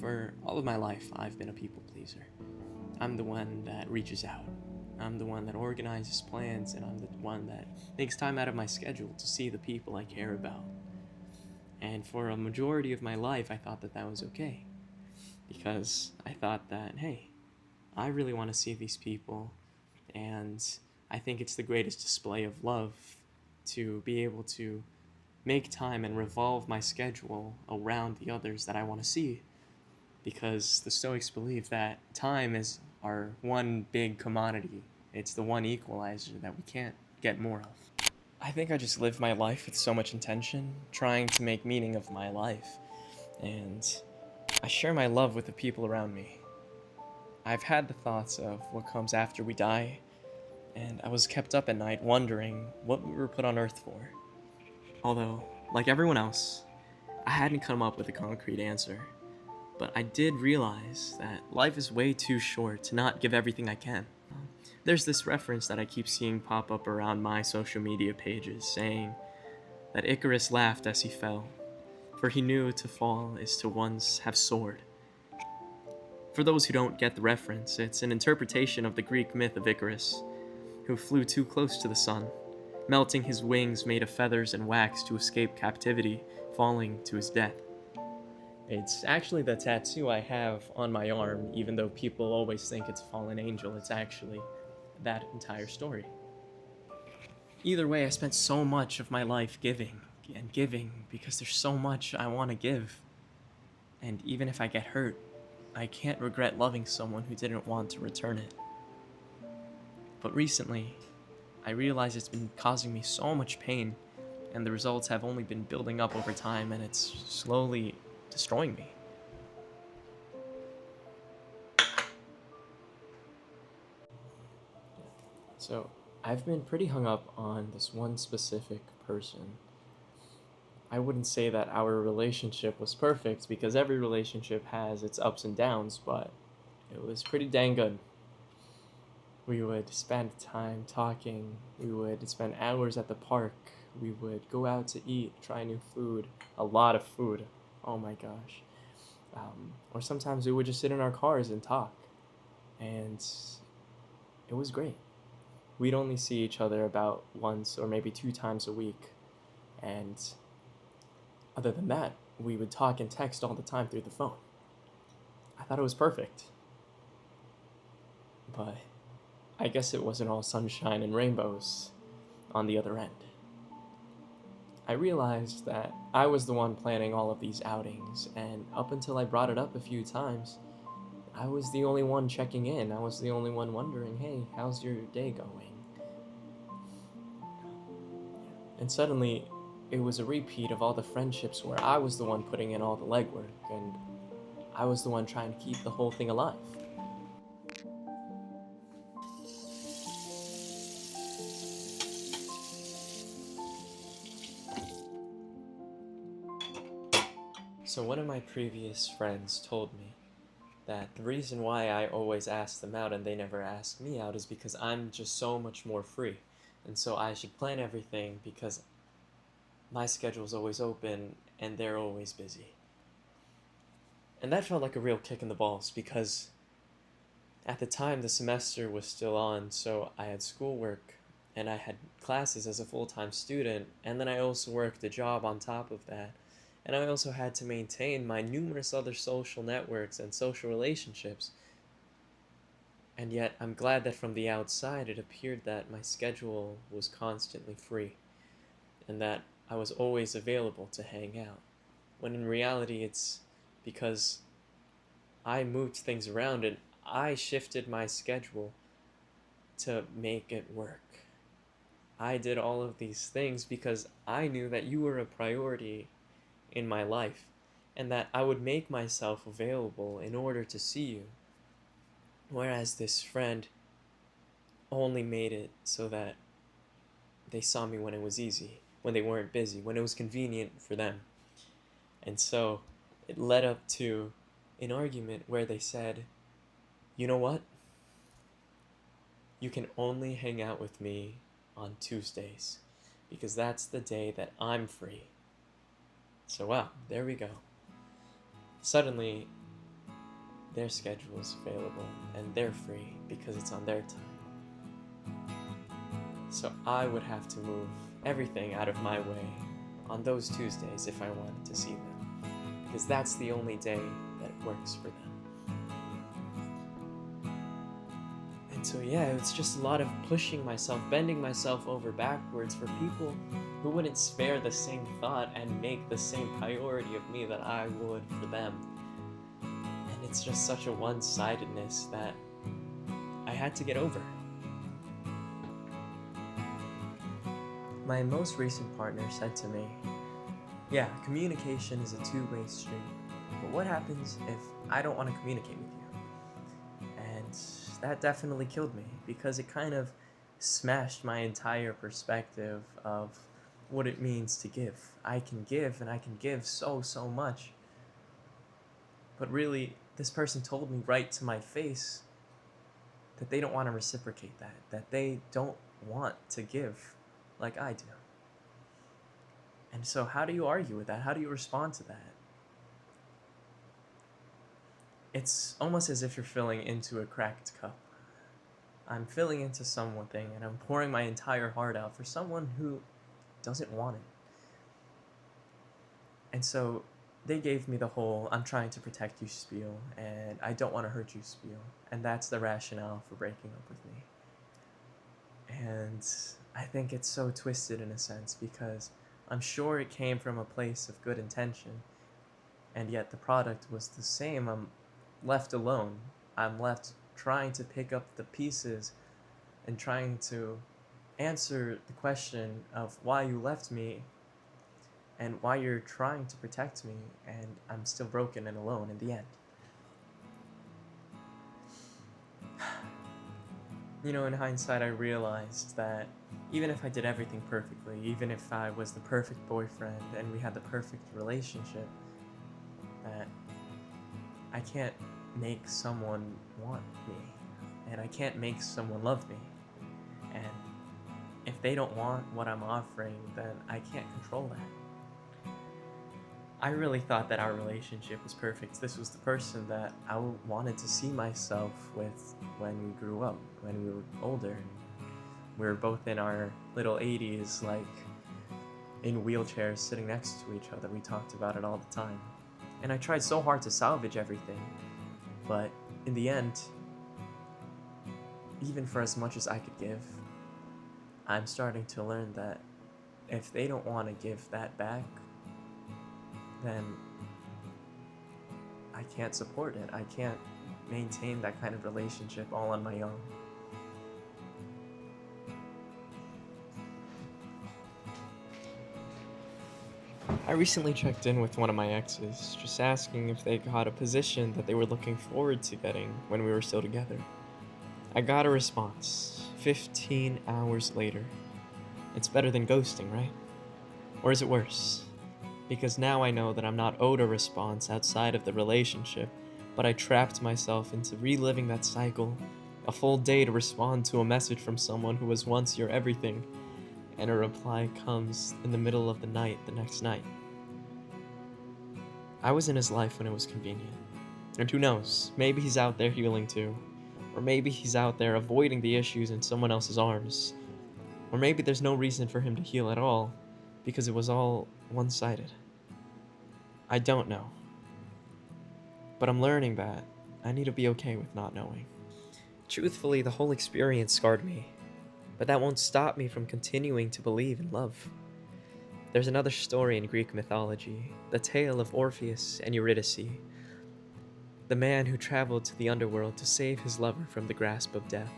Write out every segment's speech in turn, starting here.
for all of my life, I've been a people pleaser. I'm the one that reaches out. I'm the one that organizes plans, and I'm the one that makes time out of my schedule to see the people I care about. And for a majority of my life, I thought that that was okay. Because I thought that, hey, I really want to see these people, and I think it's the greatest display of love to be able to make time and revolve my schedule around the others that I want to see. Because the Stoics believe that time is our one big commodity. It's the one equalizer that we can't get more of. I think I just live my life with so much intention, trying to make meaning of my life. And I share my love with the people around me. I've had the thoughts of what comes after we die, and I was kept up at night wondering what we were put on Earth for. Although, like everyone else, I hadn't come up with a concrete answer. But I did realize that life is way too short to not give everything I can. There's this reference that I keep seeing pop up around my social media pages saying that Icarus laughed as he fell, for he knew to fall is to once have soared. For those who don't get the reference, it's an interpretation of the Greek myth of Icarus, who flew too close to the sun, melting his wings made of feathers and wax to escape captivity, falling to his death. It's actually the tattoo I have on my arm, even though people always think it's a fallen angel. It's actually that entire story. Either way, I spent so much of my life giving and giving because there's so much I want to give. And even if I get hurt, I can't regret loving someone who didn't want to return it. But recently, I realize it's been causing me so much pain, and the results have only been building up over time, and it's slowly destroying me. So, I've been pretty hung up on this one specific person. I wouldn't say that our relationship was perfect because every relationship has its ups and downs, but it was pretty dang good. We would spend time talking, we would spend hours at the park, we would go out to eat, try new food, a lot of food, oh my gosh. Or sometimes we would just sit in our cars and talk, and it was great. We'd only see each other about once or maybe 2 times a week, and other than that, we would talk and text all the time through the phone. I thought it was perfect. But I guess it wasn't all sunshine and rainbows on the other end. I realized that I was the one planning all of these outings, and up until I brought it up a few times, I was the only one checking in. I was the only one wondering, hey, how's your day going? And suddenly, it was a repeat of all the friendships where I was the one putting in all the legwork, and I was the one trying to keep the whole thing alive. So one of my previous friends told me that the reason why I always ask them out and they never ask me out is because I'm just so much more free. And so I should plan everything because my schedule's always open and they're always busy. And that felt like a real kick in the balls because at the time the semester was still on, so I had schoolwork and I had classes as a full-time student, and then I also worked a job on top of that. And I also had to maintain my numerous other social networks and social relationships. And yet, I'm glad that from the outside it appeared that my schedule was constantly free, and that I was always available to hang out. When in reality, it's because I moved things around and I shifted my schedule to make it work. I did all of these things because I knew that you were a priority in my life, and that I would make myself available in order to see you. Whereas this friend only made it so that they saw me when it was easy, when they weren't busy, when it was convenient for them. And so it led up to an argument where they said, you know what? You can only hang out with me on Tuesdays, because that's the day that I'm free. So wow, there we go. Suddenly, their schedule is available and they're free because it's on their time. So I would have to move everything out of my way on those Tuesdays if I wanted to see them, because that's the only day that works for them. And so yeah, it's just a lot of pushing myself, bending myself over backwards for people who wouldn't spare the same thought and make the same priority of me that I would for them. And it's just such a one-sidedness that I had to get over. My most recent partner said to me, yeah, communication is a two-way street, but what happens if I don't want to communicate with you? And that definitely killed me, because it kind of smashed my entire perspective of what it means to give. I can give, and I can give so much. But really, this person told me right to my face that they don't want to reciprocate that they don't want to give like I do. And so how do you argue with that? How do you respond to that? It's almost as if you're filling into a cracked cup. I'm filling into something and I'm pouring my entire heart out for someone who doesn't want it. And so they gave me the whole I'm trying to protect you spiel, and I don't want to hurt you spiel. And that's the rationale for breaking up with me. And I think it's so twisted in a sense, because I'm sure it came from a place of good intention, and yet the product was the same. I'm left alone. I'm left trying to pick up the pieces and trying to answer the question of why you left me and why you're trying to protect me, and I'm still broken and alone in the end. You know, in hindsight, I realized that even if I did everything perfectly, even if I was the perfect boyfriend and we had the perfect relationship, that I can't make someone want me, and I can't make someone love me. And if they don't want what I'm offering, then I can't control that. I really thought that our relationship was perfect. This was the person that I wanted to see myself with when we grew up, when we were older. We were both in our little 80s, like in wheelchairs sitting next to each other. We talked about it all the time. And I tried so hard to salvage everything, but in the end, even for as much as I could give, I'm starting to learn that if they don't want to give that back, then I can't support it. I can't maintain that kind of relationship all on my own. I recently checked in with one of my exes, just asking if they got a position that they were looking forward to getting when we were still together. I got a response 15 hours later. It's better than ghosting, right? Or is it worse? Because now I know that I'm not owed a response outside of the relationship, but I trapped myself into reliving that cycle, a full day to respond to a message from someone who was once your everything, and a reply comes in the middle of the night the next night. I was in his life when it was convenient, and who knows, maybe he's out there healing too, or maybe he's out there avoiding the issues in someone else's arms, or maybe there's no reason for him to heal at all, because it was all one-sided. I don't know. But I'm learning that I need to be okay with not knowing. Truthfully, the whole experience scarred me, but that won't stop me from continuing to believe in love. There's another story in Greek mythology, the tale of Orpheus and Eurydice, the man who traveled to the underworld to save his lover from the grasp of death.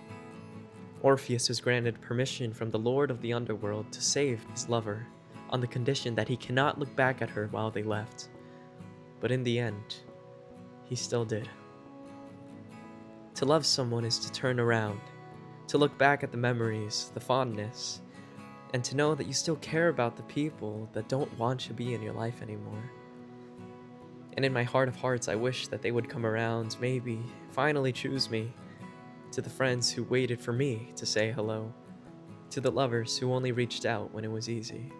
Orpheus was granted permission from the Lord of the Underworld to save his lover, on the condition that he cannot look back at her while they left. But in the end, he still did. To love someone is to turn around, to look back at the memories, the fondness, and to know that you still care about the people that don't want to be in your life anymore. And in my heart of hearts, I wish that they would come around, maybe finally choose me, to the friends who waited for me to say hello, to the lovers who only reached out when it was easy.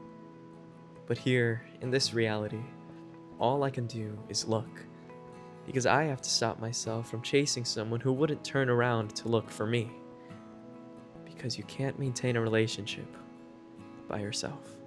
But here, in this reality, all I can do is look Because I have to stop myself from chasing someone who wouldn't turn around to look for me. Because you can't maintain a relationship by yourself.